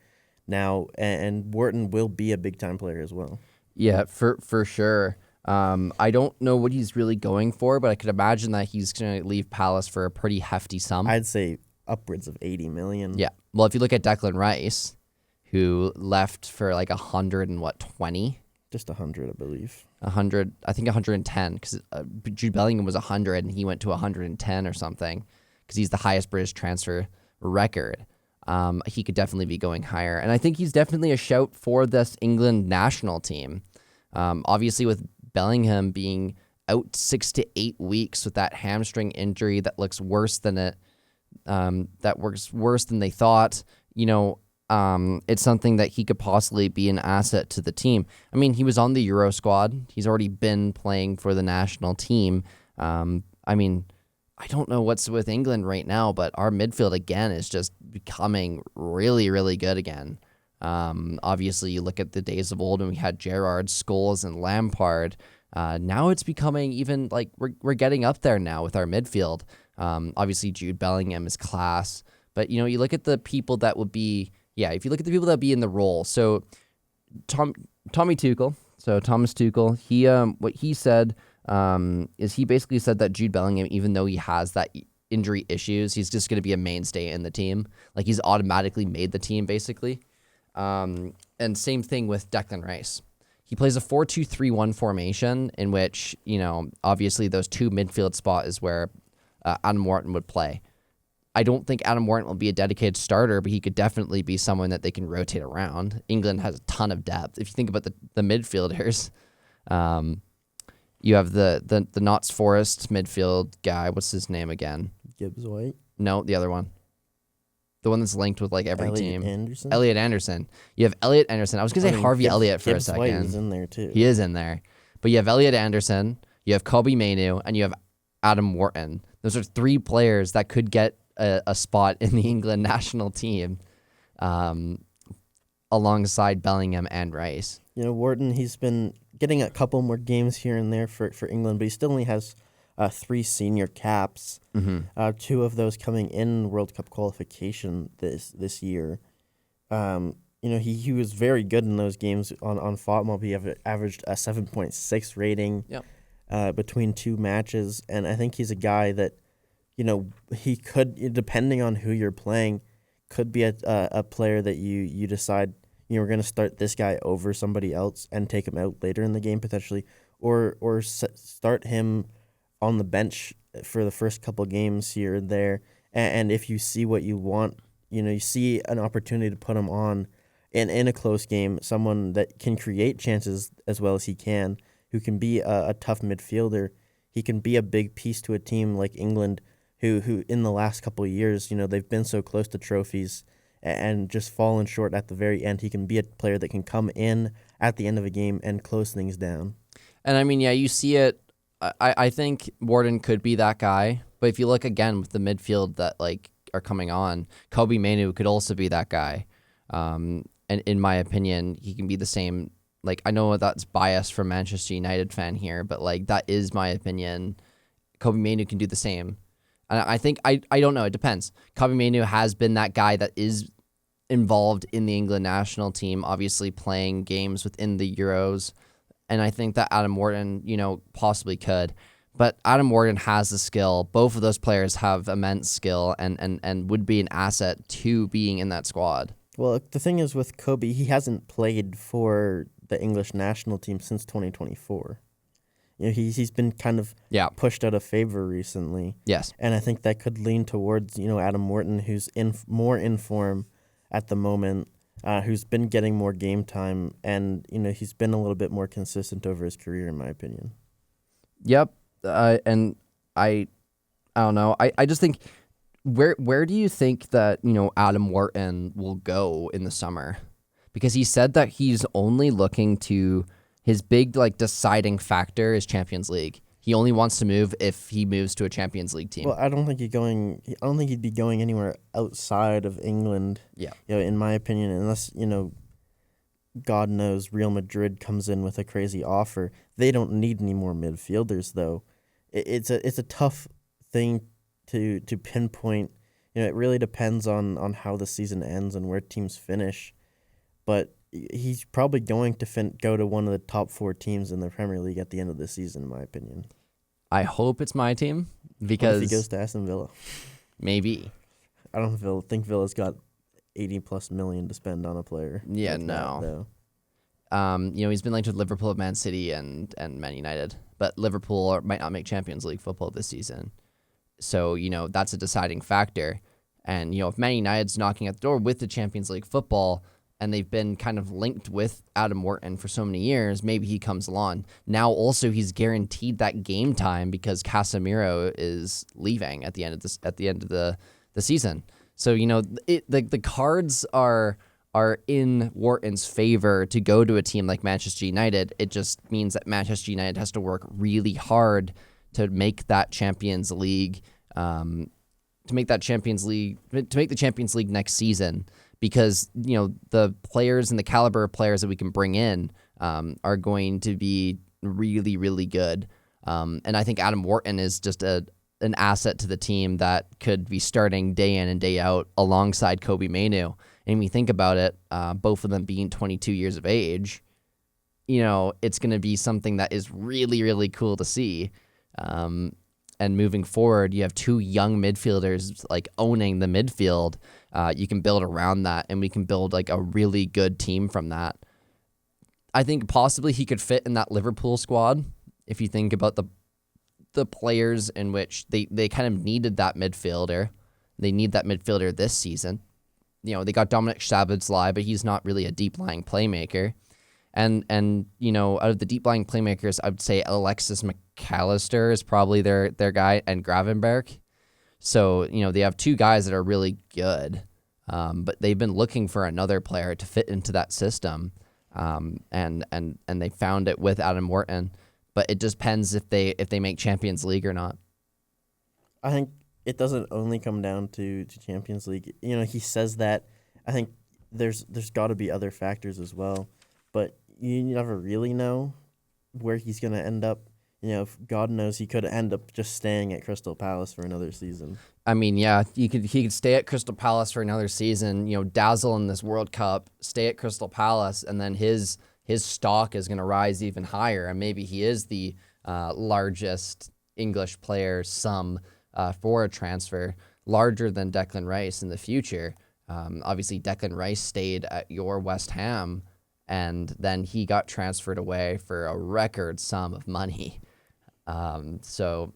now, and Wharton will be a big-time player as well. Yeah, for sure. I don't know what he's really going for, but I could imagine that he's going to leave Palace for a pretty hefty sum. I'd say upwards of 80 million. Yeah. Well, if you look at Declan Rice, who left for 120? Just 100, I believe. 100, I think 110, because Jude Bellingham was 100, and he went to 110 or something, because he's the highest British transfer record. He could definitely be going higher. And I think he's definitely a shout for this England national team. Obviously, with Bellingham being out 6 to 8 weeks with that hamstring injury that looks worse than they thought, it's something that he could possibly be an asset to the team. I mean, he was on the Euro squad. He's already been playing for the national team. I don't know what's with England right now, but our midfield again is just becoming really, really good again. Obviously, you look at the days of old when we had Gerrard, Scholes, and Lampard. Now it's becoming even like we're getting up there now with our midfield. Obviously, Jude Bellingham is class, but you look at the people that would be, if you look at the people that be in the role. So Tommy Tuchel, Thomas Tuchel, he what he said is he basically said that Jude Bellingham, even though he has that injury issues, he's just going to be a mainstay in the team. Like he's automatically made the team basically. And same thing with Declan Rice. He plays a 4-2-3-1 formation in which, obviously those two midfield spot is where Adam Wharton would play. I don't think Adam Wharton will be a dedicated starter, but he could definitely be someone that they can rotate around. England has a ton of depth. If you think about the midfielders, you have the Notts Forest midfield guy. What's his name again? Gibbs White? No, the other one. The one that's linked with like every team. Anderson? Elliot Anderson. You have Elliot Anderson. I was going to say Harvey Elliott for Gibbs a second. White is in there too. He is in there. But you have Elliot Anderson, you have Kobe Mainoo, and you have Adam Wharton. Those are three players that could get a spot in the England national team alongside Bellingham and Rice. Wharton, he's been getting a couple more games here and there for England, but he still only has 3 senior caps. 2 of those coming in World Cup qualification this year. He was very good in those games on FOTMOB. He averaged a 7.6 rating between 2 matches, and I think he's a guy that, he could, depending on who you're playing, could be a player that you decide we're going to start this guy over somebody else and take him out later in the game potentially, or start him on the bench for the first couple games here and there. And if you see what you want, you see an opportunity to put him on in a close game, someone that can create chances as well as he can, who can be a tough midfielder. He can be a big piece to a team like England, who in the last couple of years, they've been so close to trophies and just fallen short at the very end. He can be a player that can come in at the end of a game and close things down. And I mean, you see it. I think Wharton could be that guy, but if you look again with the midfield that like are coming on, Kobe Mainoo could also be that guy. And in my opinion, he can be the same. Like I know that's biased for Manchester United fan here, but like that is my opinion. Kobe Mainoo can do the same. And I think I don't know. It depends. Kobe Mainoo has been that guy that is involved in the England national team, obviously playing games within the Euros. And I think that Adam Wharton, possibly could. But Adam Wharton has the skill. Both of those players have immense skill and would be an asset to being in that squad. Well, the thing is with Kobe, he hasn't played for the English national team since 2024. He's been kind of pushed out of favor recently. Yes. And I think that could lean towards, Adam Wharton, who's more in form at the moment, who's been getting more game time, and he's been a little bit more consistent over his career, in my opinion. Yep, and I don't know. I just think where do you think that Adam Wharton will go in the summer? Because he said that he's only looking to his big deciding factor is Champions League. He only wants to move if he moves to a Champions League team. Well, I don't think he'd be going anywhere outside of England. Yeah. In my opinion, unless God knows Real Madrid comes in with a crazy offer. They don't need any more midfielders though. It's a tough thing to pinpoint. It really depends on how the season ends and where teams finish. But he's probably going to go to one of the top 4 teams in the Premier League at the end of the season, in my opinion. I hope it's my team because what if he goes to Aston Villa? Maybe. I don't think Villa's got $80+ million to spend on a player. Yeah, no. He's been linked with Liverpool, Man City, and Man United, but Liverpool might not make Champions League football this season. So that's a deciding factor. And if Man United's knocking at the door with the Champions League football, and they've been kind of linked with Adam Wharton for so many years, maybe he comes along. Now also he's guaranteed that game time because Casemiro is leaving at the end of the season. So the cards are in Wharton's favor to go to a team like Manchester United. It just means that Manchester United has to work really hard to make that Champions League to make the Champions League next season, because the players and the caliber of players that we can bring in are going to be really, really good. And I think Adam Wharton is just an asset to the team that could be starting day in and day out alongside Kobe Mainu. And when you think about it, both of them being 22 years of age, it's going to be something that is really, really cool to see. And moving forward, you have two young midfielders like owning the midfield. You can build around that, and we can build like a really good team from that. I think possibly he could fit in that Liverpool squad if you think about the players in which they kind of needed that midfielder. They need that midfielder this season. They got Dominic Szoboszlai, but he's not really a deep-lying playmaker. And out of the deep-lying playmakers, I would say Alexis McAllister is probably their guy, and Gravenberch. So, they have two guys that are really good, but they've been looking for another player to fit into that system, and they found it with Adam Wharton. But it just depends if they make Champions League or not. I think it doesn't only come down to Champions League. He says that. I think there's got to be other factors as well, but you never really know where he's going to end up. God knows, he could end up just staying at Crystal Palace for another season. I mean, yeah, he could stay at Crystal Palace for another season, dazzle in this World Cup, stay at Crystal Palace, and then his stock is going to rise even higher, and maybe he is the largest English player sum for a transfer, larger than Declan Rice in the future. Obviously, Declan Rice stayed at your West Ham, and then he got transferred away for a record sum of money. So,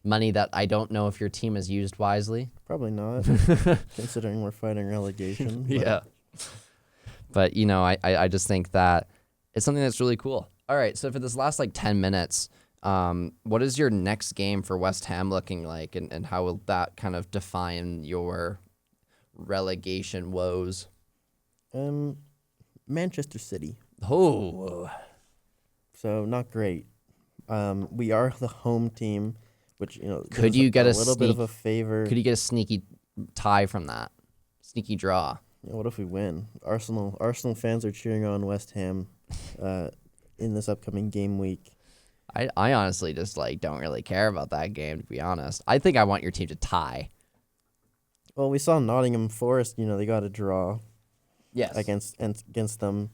money that I don't know if your team has used wisely. Probably not, considering we're fighting relegation. But. Yeah. But, I just think that it's something that's really cool. All right, so for this last 10 minutes, what is your next game for West Ham looking like, and how will that kind of define your relegation woes? Manchester City. Oh. So not great. We are the home team, which could you get a little bit of a favor? Could you get a sneaky tie from that? Sneaky draw. What if we win? Arsenal fans are cheering on West Ham in this upcoming game week. I honestly just don't really care about that game, to be honest. I think I want your team to tie. Well, we saw Nottingham Forest. They got a draw. Yes. Against them.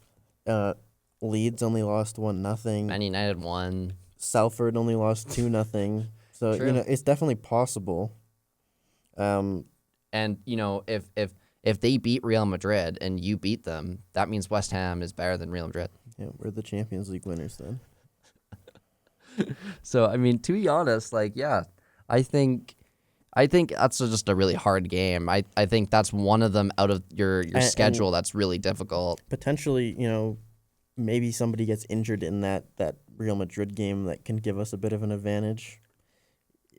Leeds only lost 1-0. Man United won. Salford only lost 2-0. So True. It's definitely possible. And if they beat Real Madrid and you beat them, that means West Ham is better than Real Madrid. Yeah, we're the Champions League winners then. So I mean, to be honest, I think that's just a really hard game. I think that's one of them out of your schedule that's really difficult. Potentially, maybe somebody gets injured in that Real Madrid game that can give us a bit of an advantage.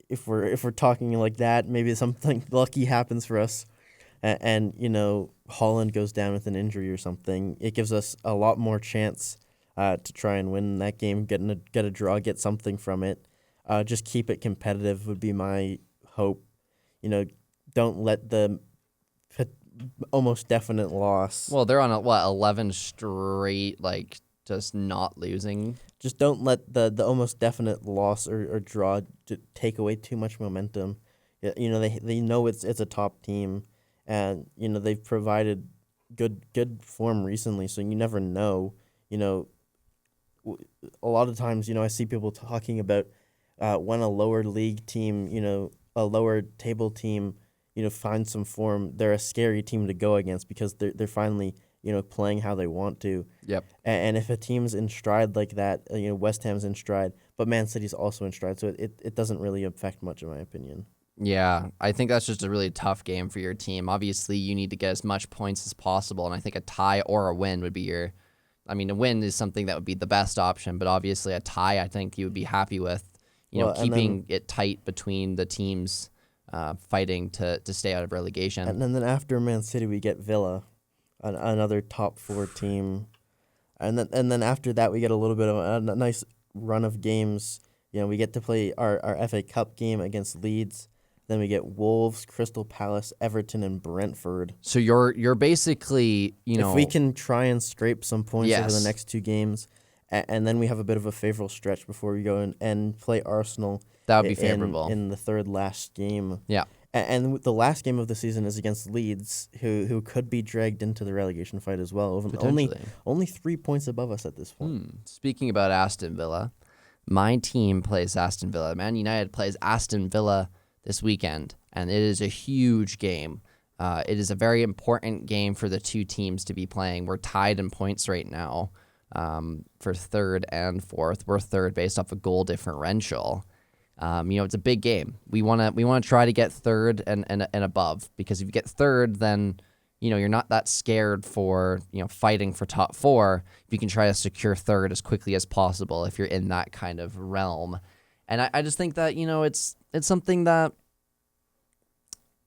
If we're talking like that, maybe something lucky happens for us, and Holland goes down with an injury or something. It gives us a lot more chance to try and win that game, get a draw, get something from it. Just keep it competitive would be my hope. Don't let the almost definite loss. Well, they're on 11 straight, just not losing. Just don't let the almost definite loss or draw to take away too much momentum. They know it's a top team, and they've provided good form recently. So you never know. A lot of times, I see people talking about when a lower league team, a lower table team, finds some form, they're a scary team to go against because they're finally, playing how they want to. Yep. And if a team's in stride like that, West Ham's in stride, but Man City's also in stride, so it doesn't really affect much, in my opinion. Yeah, I think that's just a really tough game for your team. Obviously, you need to get as much points as possible, and I think a tie or a win would be a win is something that would be the best option, but obviously a tie I think you would be happy with, keeping it tight between the teams fighting to stay out of relegation. And then after Man City, we get Villa, another top 4 team. And then after that, we get a little bit of a nice run of games We get to play our FA Cup game against Leeds. Then we get Wolves, Crystal Palace, Everton, and Brentford. So you're basically, If we can try and scrape some points over the Yes. next 2 games, and then we have a bit of a favorable stretch before we go and play Arsenal. That would be favorable. in the third last game. Yeah. And the last game of the season is against Leeds, who could be dragged into the relegation fight as well. Potentially. Only 3 points above us at this point. Speaking about Aston Villa, my team plays Aston Villa. Man United plays Aston Villa this weekend, and it is a huge game. It is a very important game for the two teams to be playing. We're tied in points right now for third and fourth. We're third based off a goal differential. It's a big game. We want to try to get third and above, because if you get third, then you're not that scared for fighting for top 4. If you can try to secure third as quickly as possible, if you're in that kind of realm. And I just think that it's something that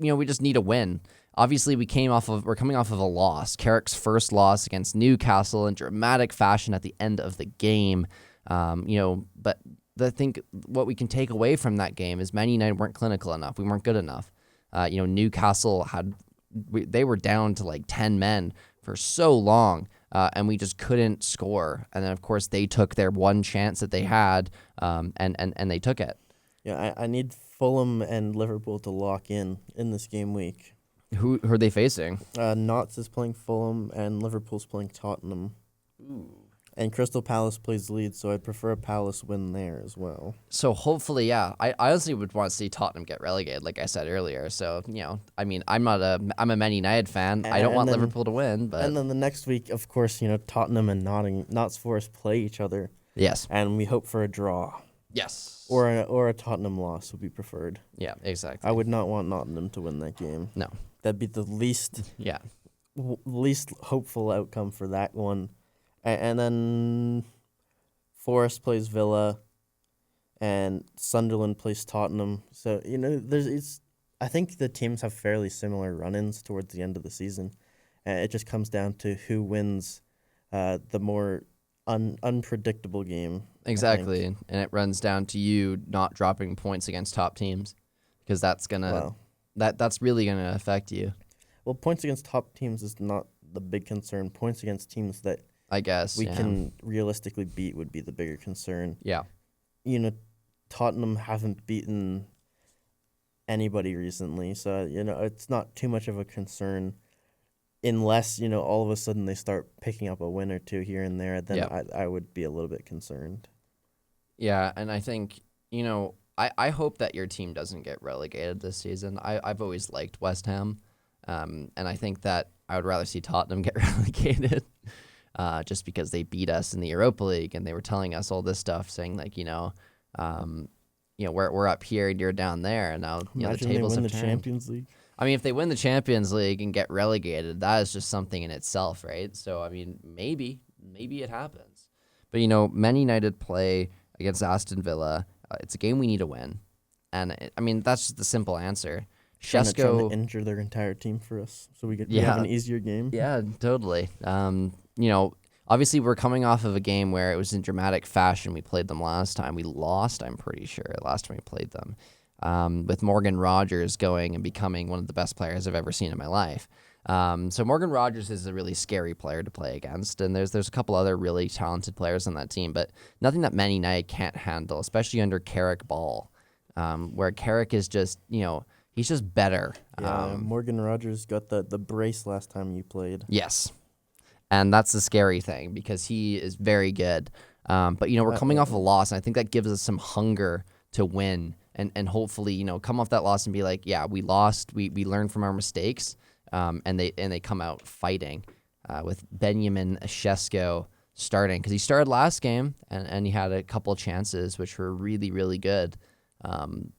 we just need a win. Obviously, we're coming off of a loss. Carrick's first loss against Newcastle in dramatic fashion at the end of the game. But I think what we can take away from that game is Man United weren't clinical enough. We weren't good enough. Newcastle they were down to like 10 men for so long, and we just couldn't score. And then, of course, they took their one chance that they had, and they took it. Yeah, I need Fulham and Liverpool to lock in this game week. Who are they facing? Notts is playing Fulham, and Liverpool's playing Tottenham. Ooh. And Crystal Palace plays Leeds, so I'd prefer a Palace win there as well. So hopefully, yeah. I honestly would want to see Tottenham get relegated, like I said earlier. So, I'm a Man United fan. I don't want Liverpool to win, but... And then the next week, of course, Tottenham and Notts Forest play each other. Yes. And we hope for a draw. Yes. Or a Tottenham loss would be preferred. Yeah, exactly. I would not want Nottingham to win that game. No. That'd be the least hopeful outcome for that one. And then Forest plays Villa, and Sunderland plays Tottenham. So I think the teams have fairly similar run-ins towards the end of the season. It just comes down to who wins the more unpredictable game. Exactly, and it runs down to you not dropping points against top teams, because that's really gonna affect you. Well, points against top teams is not the big concern. Points against teams that I guess we can realistically beat would be the bigger concern. Yeah. Tottenham haven't beaten anybody recently, so it's not too much of a concern, unless all of a sudden they start picking up a win or two here and there. Then I would be a little bit concerned. Yeah, and I think I hope that your team doesn't get relegated this season. I've always liked West Ham, and I think that I would rather see Tottenham get relegated. Just because they beat us in the Europa League, and they were telling us all this stuff, saying like, we're up here and you're down there, and now the tables have turned. Champions League. I mean, if they win the Champions League and get relegated, that is just something in itself, right? So I mean, maybe it happens. But Man United play against Aston Villa. It's a game we need to win, and that's just the simple answer. Trying to injure their entire team for us, so we have an easier game. Yeah, totally. Obviously we're coming off of a game where it was in dramatic fashion. We played them last time. We lost, I'm pretty sure, last time we played them, with Morgan Rogers going and becoming one of the best players I've ever seen in my life. So Morgan Rogers is a really scary player to play against, and there's a couple other really talented players on that team, but nothing that Man United can't handle, especially under Carrick ball, where Carrick is just, he's just better. Yeah, Morgan Rogers got the brace last time you played. Yes. And that's the scary thing, because he is very good. But, we're coming off a loss, and I think that gives us some hunger to win and hopefully, come off that loss and be like, yeah, we lost. We learned from our mistakes, and they come out fighting with Benjamin Sesko starting, because he started last game, and he had a couple of chances, which were really, really good. And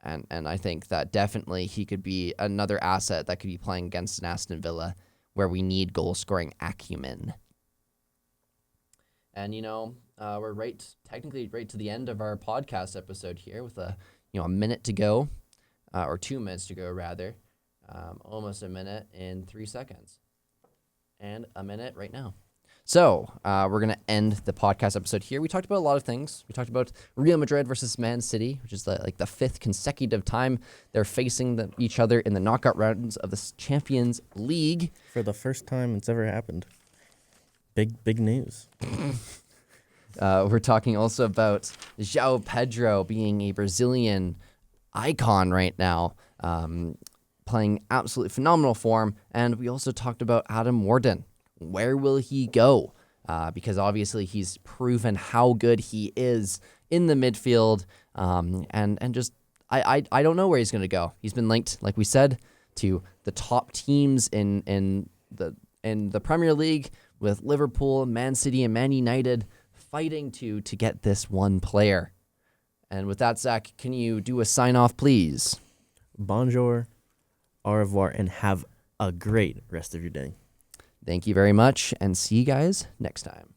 I think that definitely he could be another asset that could be playing against an Aston Villa, where we need goal-scoring acumen. And, we're technically right to the end of our podcast episode here with a minute to go, or 2 minutes to go, rather. Almost a minute in 3 seconds. And a minute right now. So we're going to end the podcast episode here. We talked about a lot of things. We talked about Real Madrid versus Man City, which is the fifth consecutive time they're facing each other in the knockout rounds of the Champions League. For the first time it's ever happened. Big news. We're talking also about João Pedro being a Brazilian icon right now, playing absolutely phenomenal form. And we also talked about Adam Warden. Where will he go? Because obviously he's proven how good he is in the midfield. And just I don't know where he's going to go. He's been linked, like we said, to the top teams in the Premier League with Liverpool, Man City, and Man United fighting to get this one player. And with that, Zach, can you do a sign-off, please? Bonjour, au revoir, and have a great rest of your day. Thank you very much, and see you guys next time.